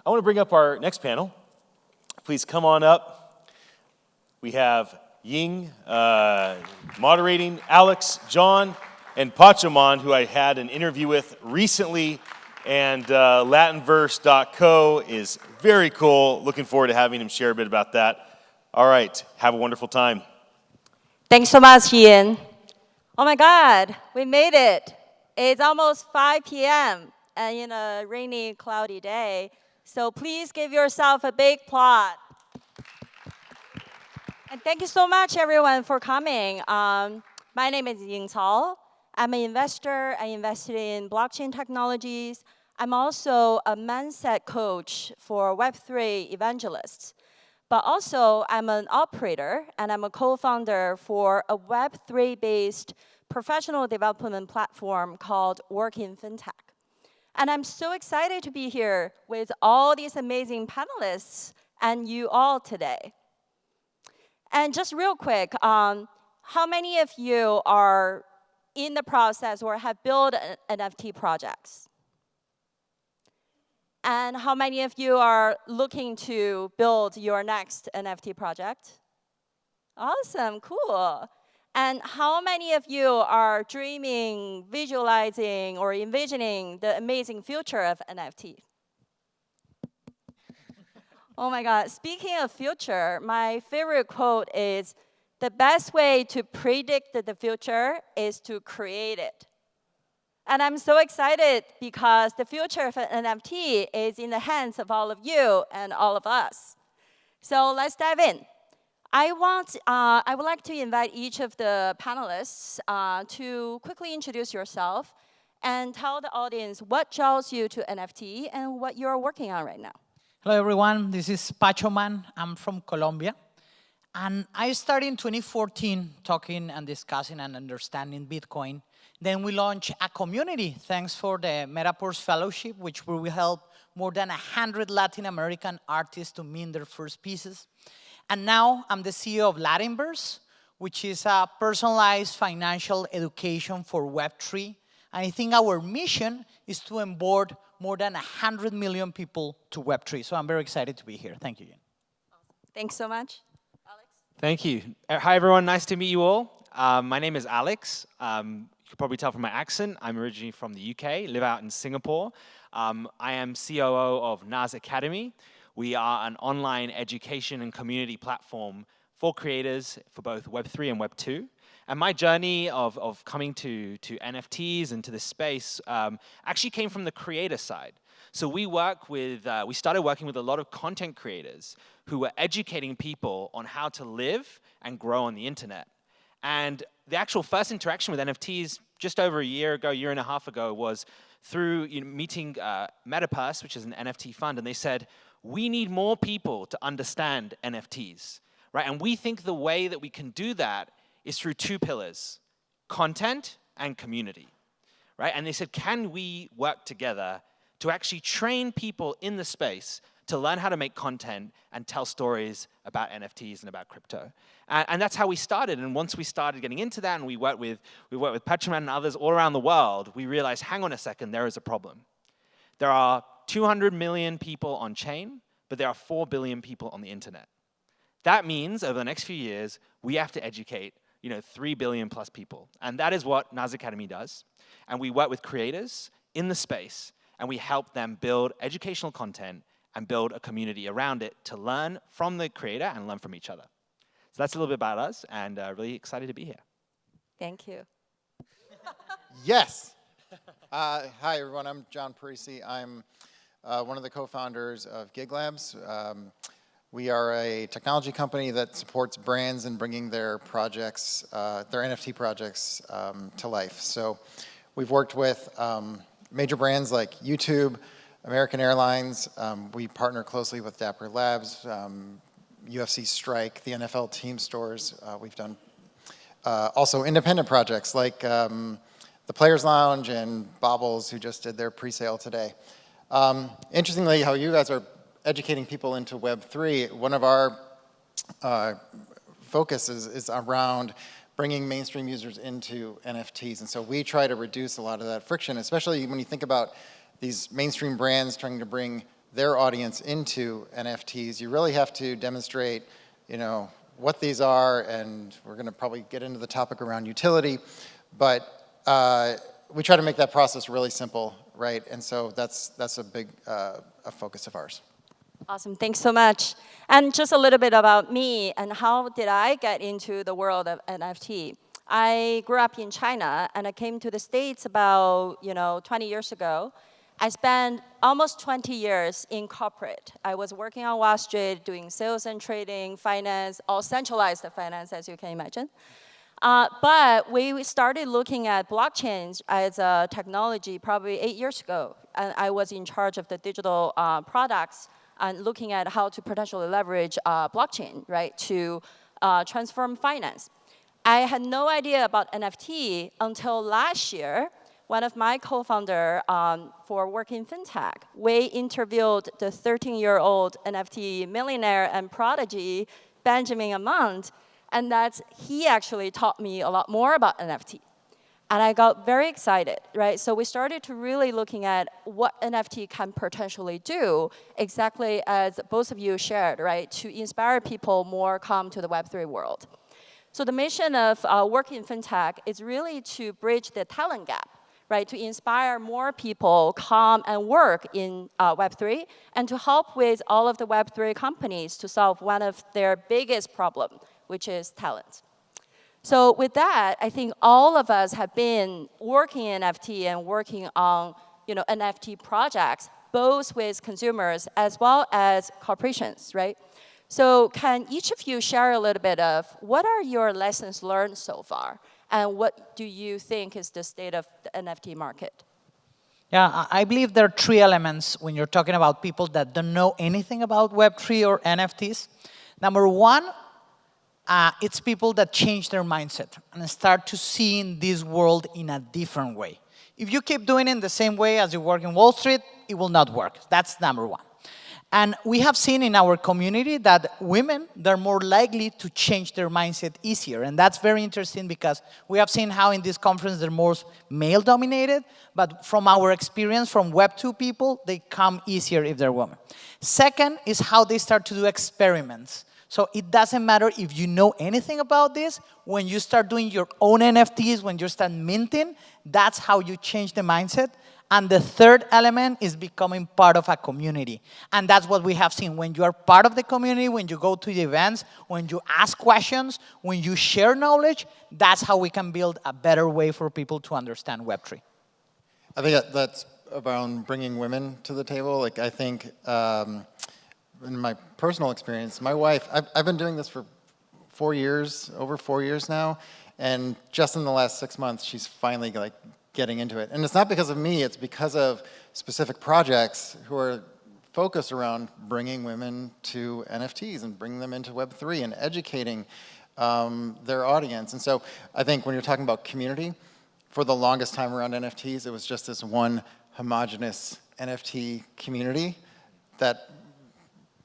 I want to bring up our next panel. Please come on up. We have Ying moderating, Alex, John, and Pachoman, who I had an interview with recently, and Latinverse.co is very cool. Looking forward to having him share a bit about that. All right, have a wonderful time. Thanks so much, Ian. Oh my God, we made it. It's almost 5 p.m. and in a rainy, cloudy day. So please give yourself a big applaud. And thank you so much, everyone, for coming. My name is Ying. I'm an investor. I invested in blockchain technologies. I'm also a mindset coach for Web3 evangelists. But also, I'm an operator, and I'm a co-founder for a Web3-based professional development platform called Work in FinTech. And I'm so excited to be here with all these amazing panelists and you all today. And just real quick, how many of you are in the process or have built NFT projects? And how many of you are looking to build your next NFT project? Awesome, cool. And how many of you are dreaming, visualizing, or envisioning the amazing future of NFT? Oh my God, speaking of future, my favorite quote is, the best way to predict the future is to create it. And I'm so excited because the future of an NFT is in the hands of all of you and all of us. So let's dive in. I would like to invite each of the panelists to quickly introduce yourself and tell the audience what draws you to NFT and what you're working on right now. Hello, everyone. This is Pachoman. I'm from Colombia. And I started in 2014 talking and discussing and understanding Bitcoin. Then we launched a community, thanks for the Metaverse Fellowship, which will help more than 100 Latin American artists to mint their first pieces. And now I'm the CEO of Latinverse, which is a personalized financial education for Web3. And I think our mission is to onboard more than 100 million people to Web3. So I'm very excited to be here. Thank you, Jen. Awesome. Thanks so much. Alex? Thank you. Hi, everyone. Nice to meet you all. My name is Alex. You can probably tell from my accent, I'm originally from the UK, live out in Singapore. I am COO of NAS Academy. We are an online education and community platform for creators for both Web3 and Web2. And my journey of coming to NFTs and to this space actually came from the creator side. So we started working with a lot of content creators who were educating people on how to live and grow on the internet. And the actual first interaction with NFTs just over a year and a half ago was through meeting Metaverse, which is an NFT fund, and they said, we need more people to understand NFTs, right? And we think the way that we can do that is through two pillars, content and community, right? And they said, can we work together to actually train people in the space to learn how to make content and tell stories about NFTs and about crypto? And that's how we started. And once we started getting into that and we worked with Pachoman and others all around the world, we realized, hang on a second, there is a problem. There are 200 million people on chain, but there are 4 billion people on the internet. That means over the next few years, we have to educate 3 billion plus people. And that is what NAS Academy does. And we work with creators in the space, and we help them build educational content and build a community around it to learn from the creator and learn from each other. So that's a little bit about us, and really excited to be here. Thank you. Yes. Hi, everyone. I'm John Parise. I'm one of the co-founders of Gig Labs. We are a technology company that supports brands in bringing their projects, their NFT projects to life. So we've worked with major brands like YouTube, American Airlines. We partner closely with Dapper Labs, UFC Strike, the NFL team stores. We've done also independent projects like the Players Lounge and Bobbles, who just did their pre-sale today. Interestingly, how you guys are educating people into Web3, one of our focuses is around bringing mainstream users into NFTs. And so we try to reduce a lot of that friction, especially when you think about these mainstream brands trying to bring their audience into NFTs, you really have to demonstrate, what these are, and we're going to probably get into the topic around utility, but we try to make that process really simple, right? And so that's a big a focus of ours. Awesome, thanks so much. And just a little bit about me and how did I get into the world of NFT. I grew up in China and I came to the States about 20 years ago. I spent almost 20 years in corporate. I was working on Wall Street, doing sales and trading, finance, all centralized finance, as you can imagine. But we started looking at blockchains as a technology probably 8 years ago. And I was in charge of the digital products and looking at how to potentially leverage blockchain, right, to transform finance. I had no idea about NFT until last year. One of my co-founders for working fintech, we interviewed the 13-year-old NFT millionaire and prodigy, Benjamin Amand, and he actually taught me a lot more about NFT. And I got very excited, right? So we started to really looking at what NFT can potentially do, exactly as both of you shared, right? To inspire people more come to the Web3 world. So the mission of working fintech is really to bridge the talent gap, right, to inspire more people come and work in Web3 and to help with all of the Web3 companies to solve one of their biggest problems, which is talent. So with that, I think all of us have been working in NFT and working on NFT projects, both with consumers as well as corporations, right? So can each of you share a little bit of what are your lessons learned so far? And what do you think is the state of the NFT market? Yeah, I believe there are three elements when you're talking about people that don't know anything about Web3 or NFTs. Number one, it's people that change their mindset and start to see this world in a different way. If you keep doing it the same way as you work in Wall Street, it will not work. That's number one. And we have seen in our community that women, they're more likely to change their mindset easier. And that's very interesting because we have seen how in this conference they're more male-dominated. But from our experience from Web2 people, they come easier if they're women. Second is how they start to do experiments. So it doesn't matter if you know anything about this. When you start doing your own NFTs, when you start minting, that's how you change the mindset. And the third element is becoming part of a community. And that's what we have seen. When you are part of the community, when you go to the events, when you ask questions, when you share knowledge, that's how we can build a better way for people to understand Web3. I think that's around bringing women to the table. Like I think in my personal experience, my wife, I've been doing this for 4 years, over 4 years now. And just in the last 6 months, she's finally getting into it. And it's not because of me, it's because of specific projects who are focused around bringing women to NFTs and bringing them into Web3 and educating their audience. And so I think when you're talking about community, for the longest time around NFTs, it was just this one homogenous NFT community that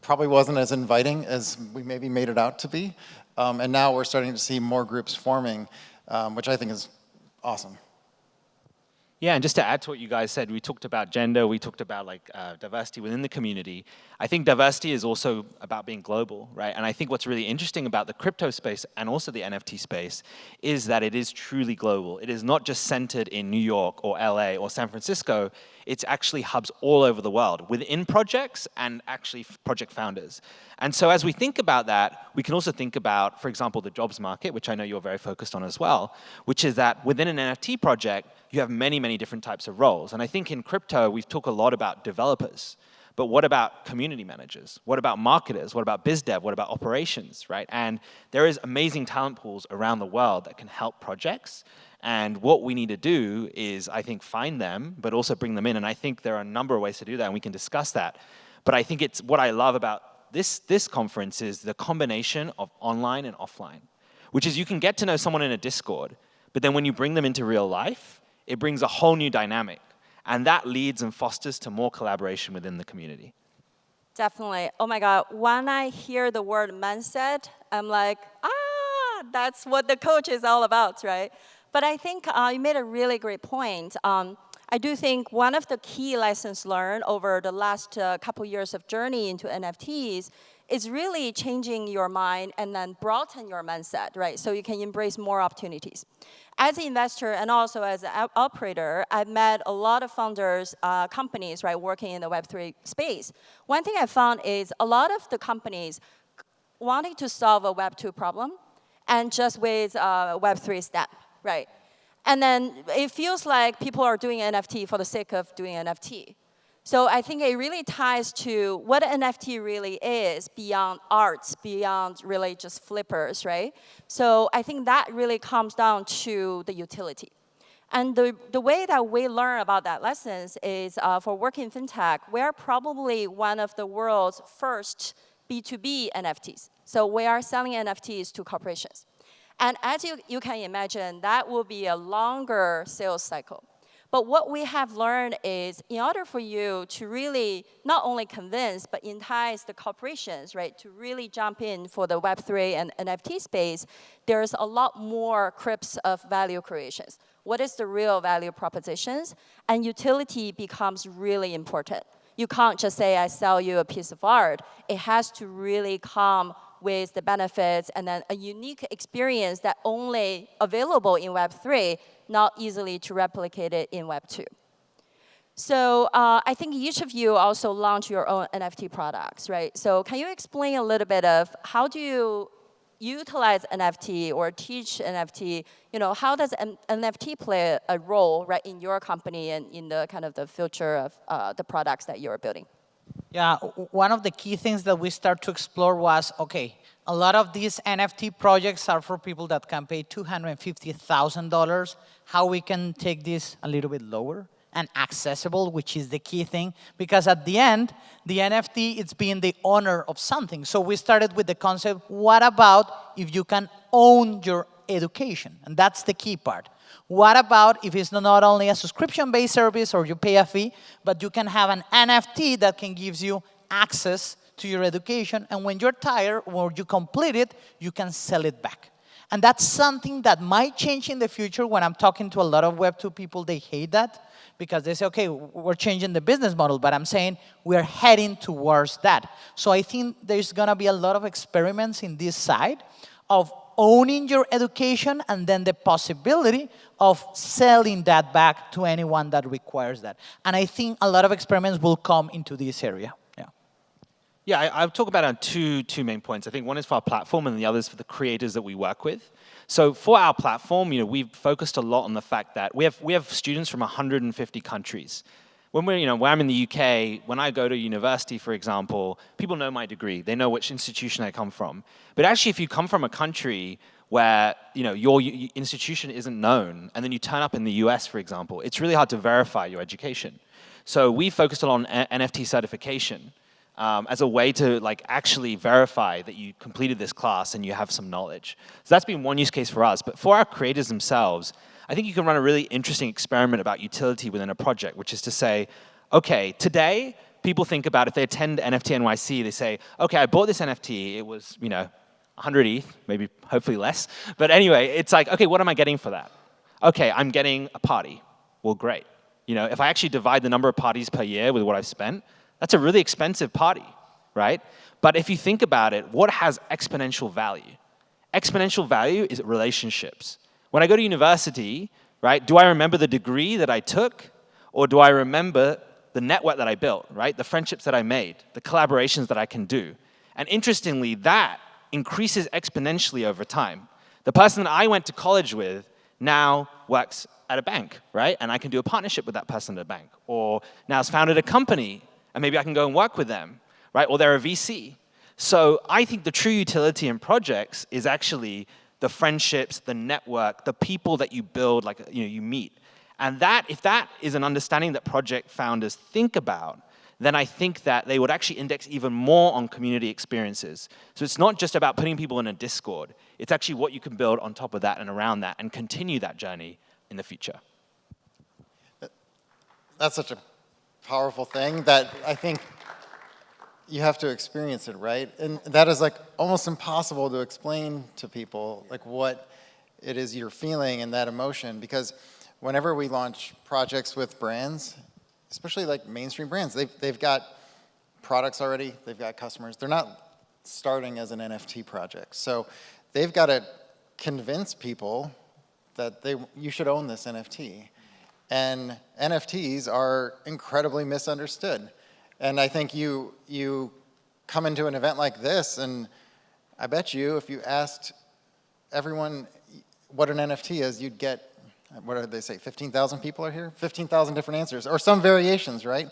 probably wasn't as inviting as we maybe made it out to be. And now we're starting to see more groups forming, which I think is awesome. Yeah, and just to add to what you guys said, we talked about gender, we talked about diversity within the community. I think diversity is also about being global, right? And I think what's really interesting about the crypto space and also the NFT space is that it is truly global. It is not just centered in New York or LA or San Francisco. It's actually hubs all over the world within projects and actually project founders. And so as we think about that, we can also think about, for example, the jobs market, which I know you're very focused on as well, which is that within an NFT project, you have many, many different types of roles. And I think in crypto, we've talked a lot about developers. But what about community managers? What about marketers? What about biz dev? What about operations, right? And there is amazing talent pools around the world that can help projects. And what we need to do is, I think, find them, but also bring them in. And I think there are a number of ways to do that, and we can discuss that. But I think it's what I love about this conference is the combination of online and offline, which is you can get to know someone in a Discord, but then when you bring them into real life, it brings a whole new dynamic. And that leads and fosters to more collaboration within the community. Definitely. Oh my God, when I hear the word mindset, I'm like, that's what the coach is all about, right? But I think you made a really great point. I I do think one of the key lessons learned over the last couple years of journey into NFTs is really changing your mind and then broaden your mindset, right? So you can embrace more opportunities. As an investor and also as an operator, I've met a lot of founders, companies, right, working in the Web3 space. One thing I found is a lot of the companies wanting to solve a Web2 problem and just with Web3 step, right? And then it feels like people are doing NFT for the sake of doing NFT. So I think it really ties to what NFT really is beyond arts, beyond really just flippers, right? So I think that really comes down to the utility. And the way that we learn about that lessons is for working in fintech, we're probably one of the world's first B2B NFTs. So we are selling NFTs to corporations. And as you can imagine, that will be a longer sales cycle. But what we have learned is in order for you to really not only convince, but entice the corporations, right, to really jump in for the Web3 and NFT space, there's a lot more crypts of value creations. What is the real value propositions? And utility becomes really important. You can't just say, I sell you a piece of art. It has to really come with the benefits and then a unique experience that only available in Web3, not easily to replicate it in Web2. So I think each of you also launch your own NFT products, right? So can you explain a little bit of how do you utilize NFT or teach NFT? You know, how does NFT play a role, right, in your company and in the kind of the future of the products that you're building? Yeah, one of the key things that we start to explore was, okay, a lot of these NFT projects are for people that can pay $250,000. How we can take this a little bit lower and accessible, which is the key thing, because at the end, the NFT is being the owner of something. So we started with the concept, what about if you can own your education? And that's the key part. What about if it's not only a subscription-based service or you pay a fee, but you can have an NFT that can give you access to your education, and when you're tired or you complete it, you can sell it back. And that's something that might change in the future. When I'm talking to a lot of Web2 people, they hate that because they say, okay, we're changing the business model, but I'm saying we're heading towards that. So I think there's gonna be a lot of experiments in this side of owning your education and then the possibility of selling that back to anyone that requires that. And I think a lot of experiments will come into this area. Yeah, I'll talk about on two main points. I think one is for our platform and the other is for the creators that we work with. So for our platform, you know, we've focused a lot on the fact that we have students from 150 countries. When I'm in the UK, when I go to university, for example, people know my degree. They know which institution I come from. But actually, if you come from a country where your institution isn't known, and then you turn up in the US, for example, it's really hard to verify your education. So we focused a lot on NFT certification. As a way to actually verify that you completed this class and you have some knowledge. So that's been one use case for us. But for our creators themselves, I think you can run a really interesting experiment about utility within a project, which is to say, okay, today people think about if they attend NFT.NYC, they say, okay, I bought this NFT, it was 100 ETH, maybe hopefully less. But anyway, it's like, okay, what am I getting for that? Okay, I'm getting a party. Well, great. If I actually divide the number of parties per year with what I've spent, that's a really expensive party, right? But if you think about it, what has exponential value? Exponential value is relationships. When I go to university, right, do I remember the degree that I took, or do I remember the network that I built, right? The friendships that I made, the collaborations that I can do. And interestingly, that increases exponentially over time. The person that I went to college with now works at a bank, right? And I can do a partnership with that person at a bank. Or now has founded a company, and maybe I can go and work with them, right? Or they're a VC. So I think the true utility in projects is actually the friendships, the network, the people that you build, you meet. And if that is an understanding that project founders think about, then I think that they would actually index even more on community experiences. So it's not just about putting people in a Discord. It's actually what you can build on top of that and around that and continue that journey in the future. That's such a powerful thing that I think you have to experience it, right? And that is almost impossible to explain to people what it is you're feeling and that emotion, because whenever we launch projects with brands, especially like mainstream brands, they've got products already, they've got customers. They're not starting as an NFT project. So they've got to convince people that you should own this NFT. And NFTs are incredibly misunderstood. And I think you come into an event like this, and I bet you if you asked everyone what an NFT is, you'd get, what did they say, 15,000 people are here? 15,000 different answers, or some variations, right?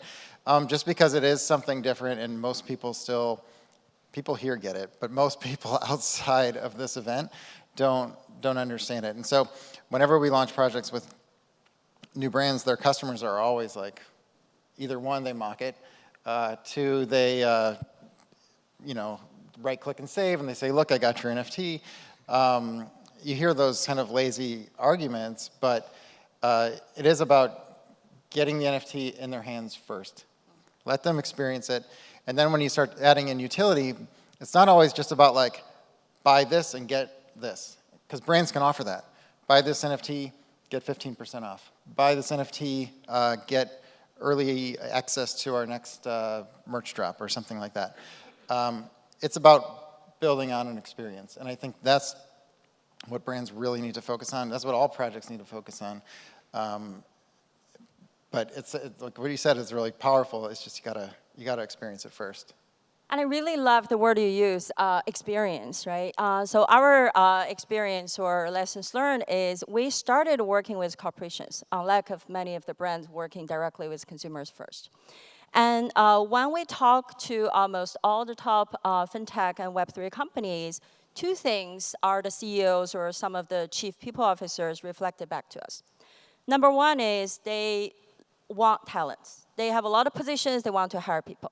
Just because it is something different, and most people people here get it, but most people outside of this event don't understand it. And so whenever we launch projects with new brands, their customers are always like, either one, they mock it, two, they right click and save, and they say, look, I got your NFT. You hear those kind of lazy arguments, but it is about getting the NFT in their hands first. Let them experience it. And then when you start adding in utility, it's not always just about like, buy this and get this, because brands can offer that. Buy this NFT, get 15% off. Buy this NFT, get early access to our next merch drop or something like that. It's about building on an experience, and I think that's what brands really need to focus on. That's what all projects need to focus on. But it's like what you said is really powerful. It's just you gotta experience it first. And I really love the word you use, experience, right? So our experience or lessons learned is we started working with corporations, unlike of many of the brands working directly with consumers first. And when we talk to almost all the top fintech and Web3 companies, two things are the CEOs or some of the chief people officers reflected back to us. Number one is they want talents. They have a lot of positions, they want to hire people.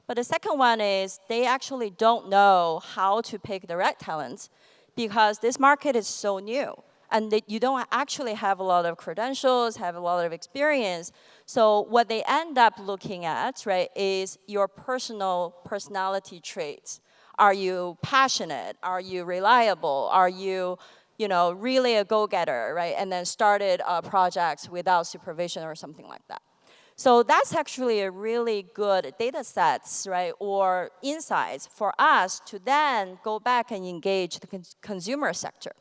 But the second one is they actually don't know how to pick the right talents because this market is so new. And you don't actually have a lot of credentials, have a lot of experience. So what they end up looking at, right, is your personality traits. Are you passionate? Are you reliable? Are you, really a go-getter, right? And then started projects without supervision or something like that. So that's actually a really good data sets, right, or insights for us to then go back and engage the consumer sector.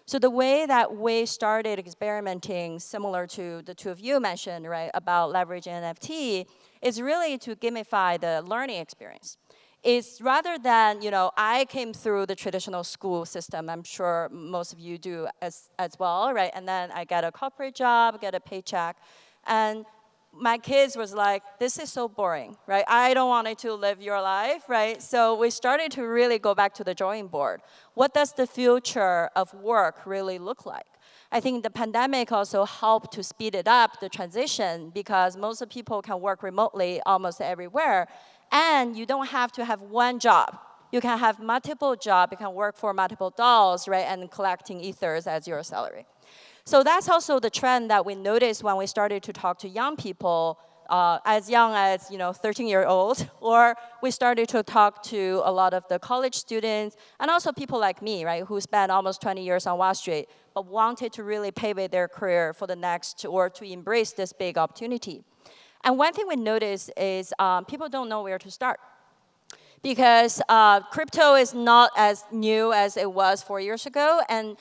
So the way that we started experimenting, similar to the two of you mentioned, right, about leveraging NFT, is really to gamify the learning experience. It's rather than, I came through the traditional school system. I'm sure most of you do as well, right? And then I get a corporate job, get a paycheck, and my kids was like, this is so boring, right? I don't want it to live your life, right? So we started to really go back to the drawing board. What does the future of work really look like? I think the pandemic also helped to speed it up, the transition, because most of people can work remotely almost everywhere. And you don't have to have one job. You can have multiple jobs. You can work for multiple dolls, right? And collecting ethers as your salary. So that's also the trend that we noticed when we started to talk to young people as young as 13-year-old, or we started to talk to a lot of the college students and also people like me, right, who spent almost 20 years on Wall Street, but wanted to really pivot their career for the next or to embrace this big opportunity. And one thing we noticed is people don't know where to start. Because crypto is not as new as it was 4 years ago, and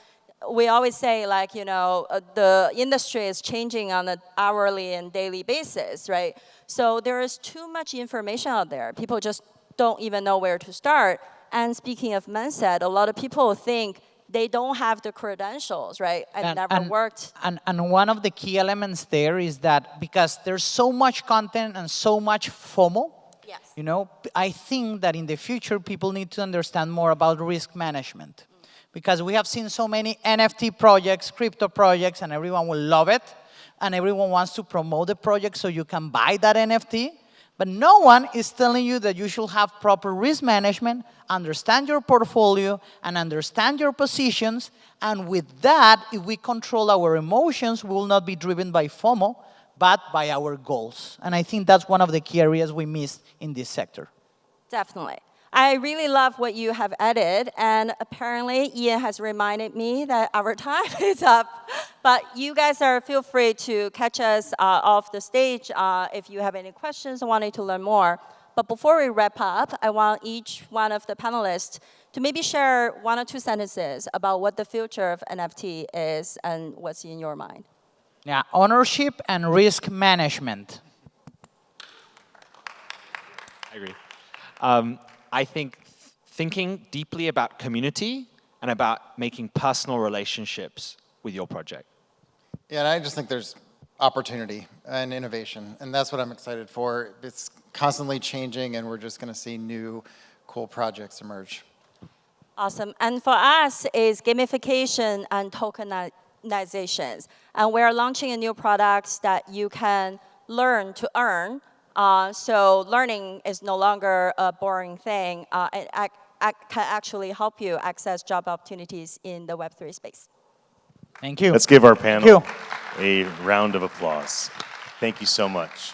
we always say, the industry is changing on an hourly and daily basis, right? So there is too much information out there. People just don't even know where to start. And speaking of mindset, a lot of people think they don't have the credentials, right? I've never worked. And one of the key elements there is that because there's so much content and so much FOMO, yes. I think that in the future, people need to understand more about risk management. Because we have seen so many NFT projects, crypto projects, and everyone will love it. And everyone wants to promote the project so you can buy that NFT. But no one is telling you that you should have proper risk management, understand your portfolio, and understand your positions. And with that, if we control our emotions, we will not be driven by FOMO, but by our goals. And I think that's one of the key areas we missed in this sector. Definitely. I really love what you have added, and apparently Ian has reminded me that our time is up. But you guys feel free to catch us off the stage if you have any questions or wanted to learn more. But before we wrap up, I want each one of the panelists to maybe share 1 or 2 sentences about what the future of NFT is and what's in your mind. Yeah, ownership and risk management. I agree. I think thinking deeply about community and about making personal relationships with your project. Yeah, and I just think there's opportunity and innovation, and that's what I'm excited for. It's constantly changing, and we're just going to see new, cool projects emerge. Awesome. And for us is gamification and tokenizations. And we're launching a new product that you can learn to earn. So learning is no longer a boring thing. It can actually help you access job opportunities in the Web3 space. Thank you. Let's give our panel Thank a round of applause. Thank you so much.